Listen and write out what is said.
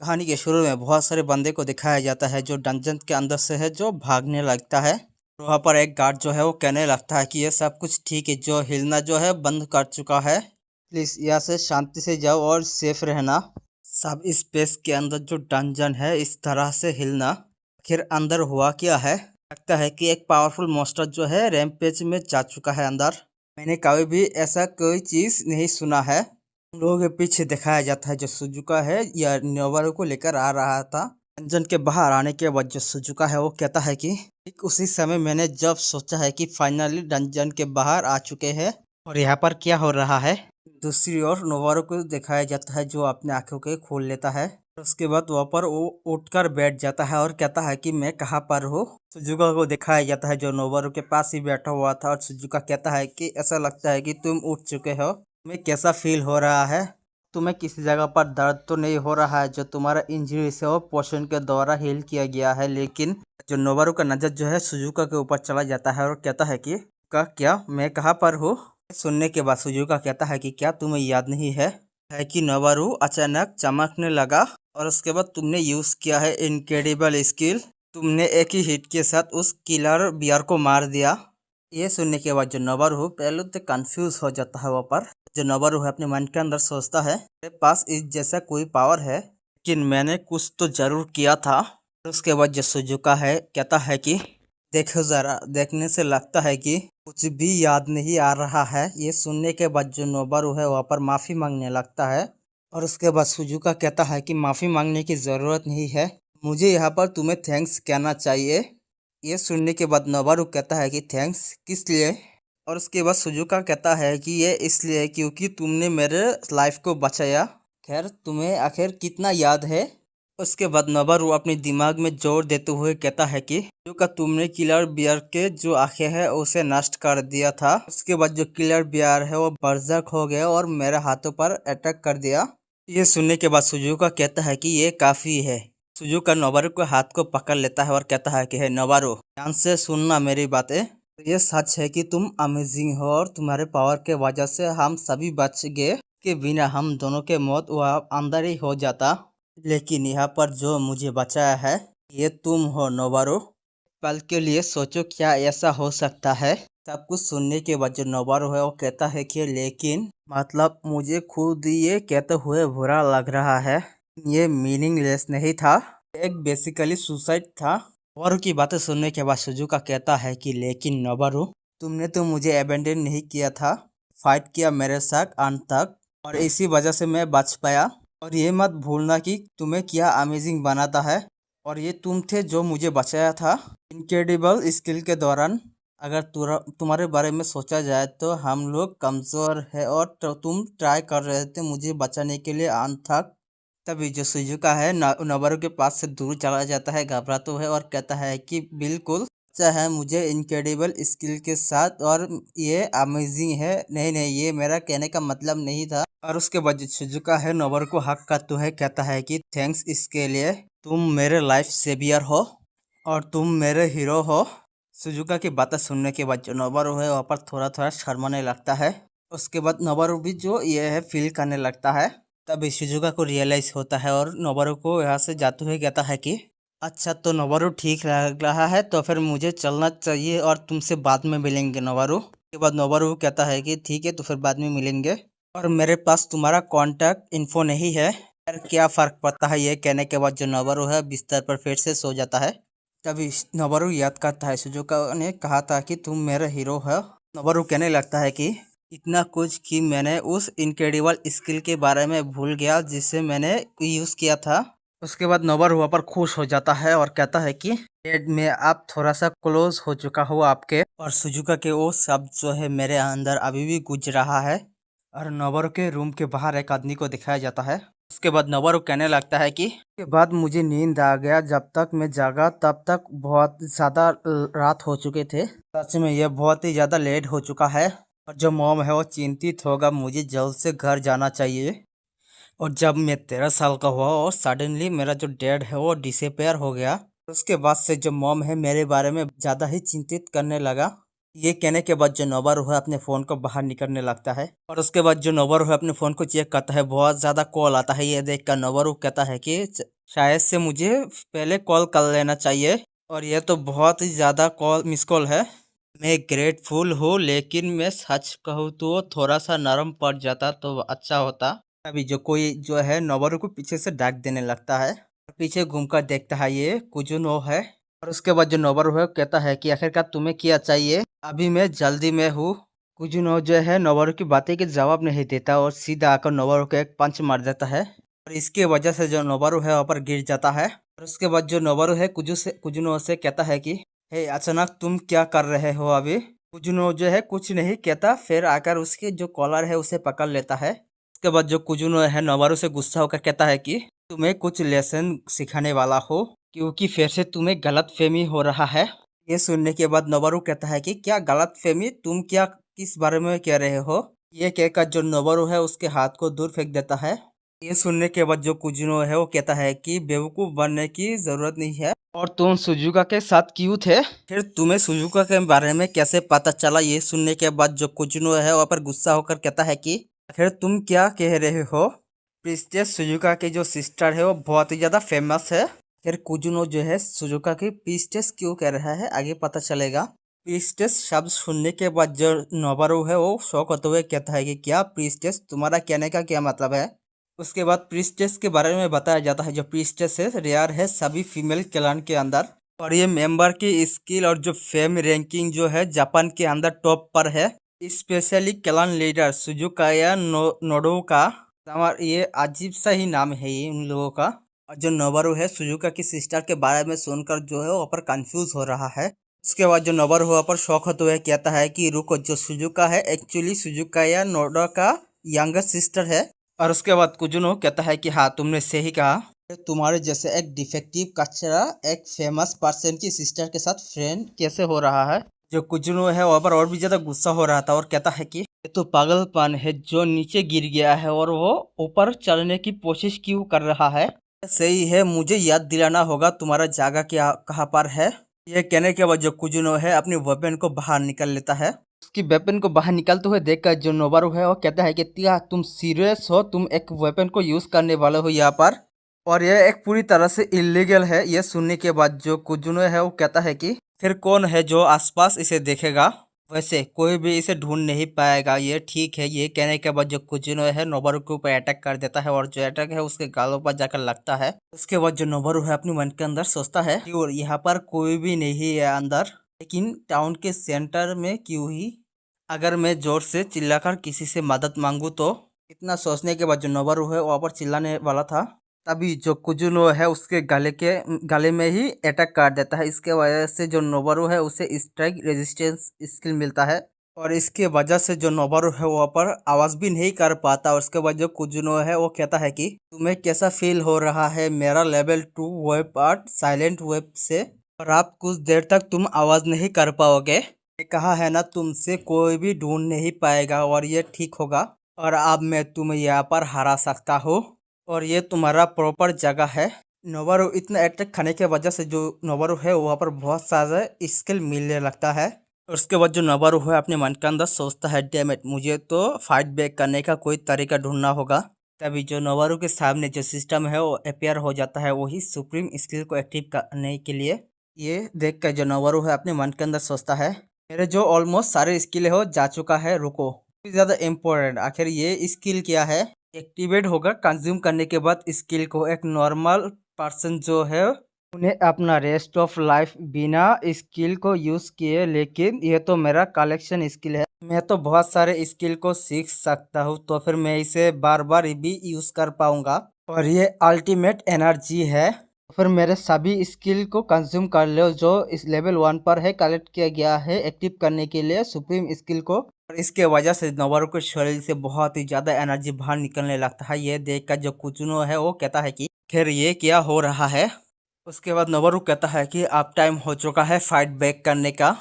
कहानी के शुरू में बहुत सारे बंदे को दिखाया जाता है जो डंजन के अंदर से है जो भागने लगता है। वहाँ पर एक गार्ड जो है वो कहने लगता है कि ये सब कुछ ठीक है, जो हिलना जो है बंद कर चुका है, प्लीज यहाँ से शांति से जाओ और सेफ रहना। सब स्पेस के अंदर जो डंजन है इस तरह से हिलना, आखिर अंदर हुआ क्या है? लगता है कि एक पावरफुल मॉन्स्टर जो है रैम्पेज में जा चुका है अंदर। मैंने कभी भी ऐसा कोई चीज नहीं सुना है। हम लोगों के पीछे दिखाया जाता है जो सुजुका है या नोबारू को लेकर आ रहा था। डंजन के बाहर आने के बाद जो सुजुका है वो कहता है कि ठीक उसी समय मैंने जब सोचा है कि फाइनली डंजन के बाहर आ चुके हैं और यहाँ पर क्या हो रहा है। दूसरी ओर नोबारू को दिखाया जाता है जो अपने आंखों के खोल लेता है। उसके बाद वहाँ पर वो उठकर बैठ जाता है और कहता है कि मैं कहाँ पर हूँ। सुजुका को दिखाया जाता है जो नोबारू के पास ही बैठा हुआ था और सुजुका कहता है कि ऐसा लगता है कि तुम उठ चुके हो, तुम्हें कैसा फील हो रहा है? तुम्हें किसी जगह पर दर्द तो नहीं हो रहा है? जो तुम्हारा इंजरी से वो पोशन के द्वारा हील किया गया है। लेकिन जो नोबारू का नजर जो है सुजुका के ऊपर चला जाता है और कहता है कि क्या मैं कहाँ पर हूँ? सुनने के बाद सुजुका कहता है कि क्या तुम्हें याद नहीं है कि नोबारू अचानक चमकने लगा और उसके बाद तुमने यूज किया है इनक्रेडिबल स्किल, तुमने एक ही हिट के साथ उस किलर बियर को मार दिया। ये सुनने के बाद जो नोबारू पहले तो कंफ्यूज हो जाता है। वहाँ पर जो नोबारू है अपने मन के अंदर सोचता है मेरे पास इस जैसा कोई पावर है, लेकिन मैंने कुछ तो जरूर किया था। उसके बाद जो सुजुका है कहता है कि देखो जरा, देखने से लगता है कि कुछ भी याद नहीं आ रहा है। ये सुनने के बाद जो नोबारू है वहाँ पर माफी मांगने लगता है और उसके बाद सुजुका कहता है कि माफी मांगने की जरूरत नहीं है, मुझे यहाँ पर तुम्हें थैंक्स कहना चाहिए। ये सुनने के बाद नोबारू कहता है कि थैंक्स किस लिए? और उसके बाद सुजुका कहता है कि ये इसलिए क्योंकि तुमने मेरे लाइफ को बचाया। खैर तुम्हें आखिर कितना याद है? उसके बाद नोबारू अपने दिमाग में जोर देते हुए कहता है कि जो का तुमने किलर बियर के जो आंखें हैं उसे नष्ट कर दिया था। उसके बाद जो किलर बियर है वो बर्जक हो गया और मेरे हाथों पर अटैक कर दिया। ये सुनने के बाद सुजुका कहता है कि ये काफी है। सुजुका नोबारू के हाथ को पकड़ लेता है और कहता है कि हे नोबारू, ध्यान से सुनना मेरी बातें। ये सच है कि तुम अमेजिंग हो और तुम्हारे पावर के वजह से हम सभी बच गए, के बिना हम दोनों के मौत वह अंदर ही हो जाता। लेकिन यहाँ पर जो मुझे बचाया है ये तुम हो नोबारू। पल के लिए सोचो क्या ऐसा हो सकता है? सब कुछ सुनने के बाद जो नोबारू है वो कहता है कि लेकिन मतलब मुझे खुद ये कहते हुए बुरा लग रहा है, ये मीनिंगलेस नहीं था, एक बेसिकली सुसाइड था। नोबारू की बातें सुनने के बाद सुजुका कहता है कि लेकिन नोबारू, तुमने तो मुझे अबेंडन नहीं किया था, फाइट किया मेरे साथ अंत तक और इसी वजह से मैं बच पाया। और ये मत भूलना कि तुम्हें क्या अमेजिंग बनाता है और ये तुम थे जो मुझे बचाया था इनक्रेडिबल स्किल के दौरान। अगर तुम्हारे बारे में सोचा जाए तो हम लोग कमज़ोर है और तुम ट्राई कर रहे थे मुझे बचाने के लिए अंत तक। तभी जो सुजुका है नोबारू के पास से दूर चला जाता है, घबराता है और कहता है कि बिल्कुल अच्छा है मुझे इनक्रेडिबल स्किल के साथ और ये अमेजिंग है। नहीं नहीं, ये मेरा कहने का मतलब नहीं था। और उसके बाद जो सुजुका है नोबारू को हक करते हुए कहता है कि थैंक्स इसके लिए, तुम मेरे लाइफ सेवियर हो और तुम मेरे हीरो हो। सुजुका की बातें सुनने के बाद जो नोबारू है वहाँ पर थोड़ा थोड़ा शर्माने लगता है। उसके बाद नोबारू भी जो ये है फील करने लगता है। तभी सुजुका को रियलाइज होता है और नोबारू को यहाँ से जाते हुए कहता है कि अच्छा तो नोबारू ठीक लग रहा है तो फिर मुझे चलना चाहिए और तुमसे बाद में मिलेंगे नोबारू। उसके बाद नोबारू कहता है कि ठीक है तो फिर बाद में मिलेंगे और मेरे पास तुम्हारा कांटेक्ट इन्फो नहीं है। यार क्या फ़र्क पड़ता है? ये कहने के बाद जो नोबारू है बिस्तर पर फिर से सो जाता है। तभी नोबारू याद करता है सुजुका ने कहा था कि तुम मेरा हीरो हो। नोबारू कहने लगता है कि इतना कुछ कि मैंने उस इनक्रेडिबल स्किल के बारे में भूल गया जिसे मैंने यूज़ किया था। उसके बाद नोबारू वहाँ पर खुश हो जाता है और कहता है कि डैड मैं आप थोड़ा सा क्लोज हो चुका हूँ आपके, और सुजुका के वो शब्द जो है मेरे अंदर अभी भी गूंज रहा है। और नोबारू के रूम के बाहर एक आदमी को दिखाया जाता है। उसके बाद नोबारू कहने लगता है कि के बाद मुझे नींद आ गया, जब तक मैं जागा तब तक बहुत ज़्यादा रात हो चुके थे। सच में यह बहुत ही ज़्यादा लेट हो चुका है और जो मॉम है वो चिंतित होगा, मुझे जल्द से घर जाना चाहिए। और जब मैं 13 साल का हुआ और सडनली मेरा जो डैड है वो डिसअपेयर हो गया, उसके बाद से जो मॉम है मेरे बारे में ज़्यादा ही चिंतित करने लगा। ये कहने के बाद जो नोबारू है अपने फ़ोन को बाहर निकलने लगता है और उसके बाद जो नोबारू है अपने फ़ोन को चेक करता है। बहुत ज़्यादा कॉल आता है। ये देख कर नोबारू कहता है कि शायद से मुझे पहले कॉल कर लेना चाहिए और ये तो बहुत ही ज़्यादा कॉल मिस कॉल है। मैं ग्रेटफुल हूँ, लेकिन मैं सच कहूँ तो थोड़ा सा नरम पड़ जाता तो अच्छा होता। अभी जो कोई जो है नोबारू को पीछे से डाक देने लगता है। पीछे घूमकर देखता है ये कुजुनो है और उसके बाद जो नोबारू है कहता है कि आखिरकार तुम्हें क्या चाहिए, अभी मैं जल्दी में हूँ। कुजुनो जो है नोबारू की बातें के जवाब नहीं देता और सीधा आकर नोबारू को एक पंच मार देता है और इसके वजह से जो नोबारू है वहाँ पर गिर जाता है। और उसके बाद जो नोबारू है कुजुनो से कहता है कि हे अचानक तुम क्या कर रहे हो अभी। कुजुनो जो है कुछ नहीं कहता, फिर आकर उसके जो कॉलर है उसे पकड़ लेता है। उसके बाद जो कुजुनो है नोबारू से गुस्सा होकर कहता है कि तुम्हें कुछ लेसन सिखाने वाला हो, क्योंकि फिर से तुम्हें गलतफहमी हो रहा है। ये सुनने के बाद नोबारू कहता है कि क्या गलतफहमी, तुम क्या किस बारे में कह रहे हो। ये कहकर जो नोबारू है उसके हाथ को दूर फेंक देता है। ये सुनने के बाद जो कुजुनो है वो कहता है कि बेवकूफ बनने की जरूरत नहीं है और तुम सुजुका के साथ क्यों थे, फिर तुम्हें सुजुका के बारे में कैसे पता चला। ये सुनने के बाद जो कुजुनो है वहाँ पर गुस्सा होकर कहता है कि आखिर तुम क्या कह रहे हो। प्रिंसेस सुजुका की जो सिस्टर है वो बहुत ही ज़्यादा फेमस है। फिर कुजुनो जो है सुजुका की प्रिंसेस क्यों कह रहा है आगे पता चलेगा। प्रिंसेस शब्द सुनने के बाद जो नोबारू है वो शौक होते हुए कहता है कि क्या प्रिंसेस, तुम्हारा कहने का क्या मतलब है। उसके बाद प्रिंसेस के बारे में बताया जाता है। जो प्रिंसेस है रेयर है सभी फीमेल क्लैन के अंदर और ये मेंबर की स्किल और जो फेम रैंकिंग जो है जापान के अंदर टॉप पर है। स्पेशली क्लैन लीडर सुजुकाया नोडो का ये अजीब सा ही नाम है ये उन लोगों का। और जो नोबारू है सुजुका की सिस्टर के बारे में सुनकर जो है वहाँ पर कंफ्यूज हो रहा है। उसके बाद जो नोबारू वहाँ पर शौक होते हुए कहता है कि रुको, जो सुजुका है एक्चुअली सुजुकाया नोडो का यंगर सिस्टर है। और उसके बाद कुजुनो कहता है कि हाँ तुमने सही कहा, तुम्हारे जैसे एक डिफेक्टिव कचरा एक फेमस पर्सन की सिस्टर के साथ फ्रेंड कैसे हो रहा है। जो कुजुनो है वहाँ पर और भी ज्यादा गुस्सा हो रहा था और कहता है कि ये तो पागलपन है, जो नीचे गिर गया है और वो ऊपर चढ़ने की कोशिश क्यों कर रहा है। सही है, मुझे याद दिलाना होगा तुम्हारा जगह क्या कहाँ पर है। ये कहने के बाद जो कुजुनो है अपनी वेपन को बाहर निकाल लेता है। उसकी वेपन को बाहर निकालते हुए देखकर जो नोबारू है वो कहता है कि क्या तुम सीरियस हो, तुम एक वेपन को यूज करने वाले हो यहाँ पर, और यह एक पूरी तरह से इलीगल है। ये सुनने के बाद जो कुजुनो है वो कहता है कि फिर कौन है जो आसपास इसे देखेगा, वैसे कोई भी इसे ढूंढ नहीं पाएगा, ये ठीक है। ये कहने के बाद जो कुजुनो है नोबारू के ऊपर अटैक कर देता है और जो अटैक है उसके गालों पर जाकर लगता है। उसके बाद जो नोबारू है अपने मन के अंदर सोचता है कि और यहाँ पर कोई भी नहीं है अंदर, लेकिन टाउन के सेंटर में क्यों ही, अगर मैं जोर से चिल्लाकर किसी से मदद मांगू तो। इतना सोचने के बाद जो नोबारू है वहाँ पर चिल्लाने वाला था, तभी जो कुजुनो है उसके गले में ही अटैक कर देता है। इसके वजह से जो नोबारू है उसे स्ट्राइक रेजिस्टेंस स्किल मिलता है और इसके वजह से जो नोबारू है वहाँ पर आवाज़ भी नहीं कर पाता। और उसके बाद जो कुजुनो है वो कहता है कि तुम्हें कैसा फील हो रहा है मेरा level 2 web art silent web से, और आप कुछ देर तक तुम आवाज़ नहीं कर पाओगे। कहा है ना तुमसे कोई भी ढूंढ नहीं पाएगा और ये ठीक होगा, और अब मैं तुम्हें यहाँ पर हरा सकता हूँ और ये तुम्हारा प्रॉपर जगह है। नोबारू इतना अटैक खाने के वजह से जो नोबारू है वहाँ पर बहुत सारा स्किल मिलने लगता है। और उसके बाद जो नोबारू है अपने मन के अंदर सोचता है डैम इट, मुझे तो फाइट बैक करने का कोई तरीका ढूंढना होगा। तभी जो नोबारू के सामने जो सिस्टम है वो अपेयर हो जाता है, वही सुप्रीम स्किल को एक्टिव करने के लिए। ये देख कर जो नोबारू है अपने मन के अंदर सोचता है मेरे जो ऑलमोस्ट सारे स्किल हो जा चुका है, रुको ज़्यादा इम्पोर्टेंट आखिर ये स्किल क्या है। एक्टिवेट होगा कंज्यूम करने के बाद स्किल को एक नॉर्मल पर्सन जो है उन्हें अपना रेस्ट ऑफ लाइफ बिना स्किल को यूज किए, लेकिन ये तो मेरा कलेक्शन स्किल है, मैं तो बहुत सारे स्किल को सीख सकता हूँ, तो फिर मैं इसे बार बार भी यूज कर पाऊंगा और ये अल्टीमेट एनर्जी है। तो फिर मेरे सभी स्किल को कंज्यूम कर लो जो इस लेवल 1 पर है, कलेक्ट किया गया है एक्टिव करने के लिए सुप्रीम स्किल को। और इसके वजह से नोबारू के शरीर से बहुत ही ज्यादा एनर्जी बाहर निकलने लगता है। ये देखकर जो कुजुनो है वो कहता है कि खैर ये क्या हो रहा है। उसके बाद नोबारू कहता है कि अब टाइम हो चुका है फाइट बैक करने का।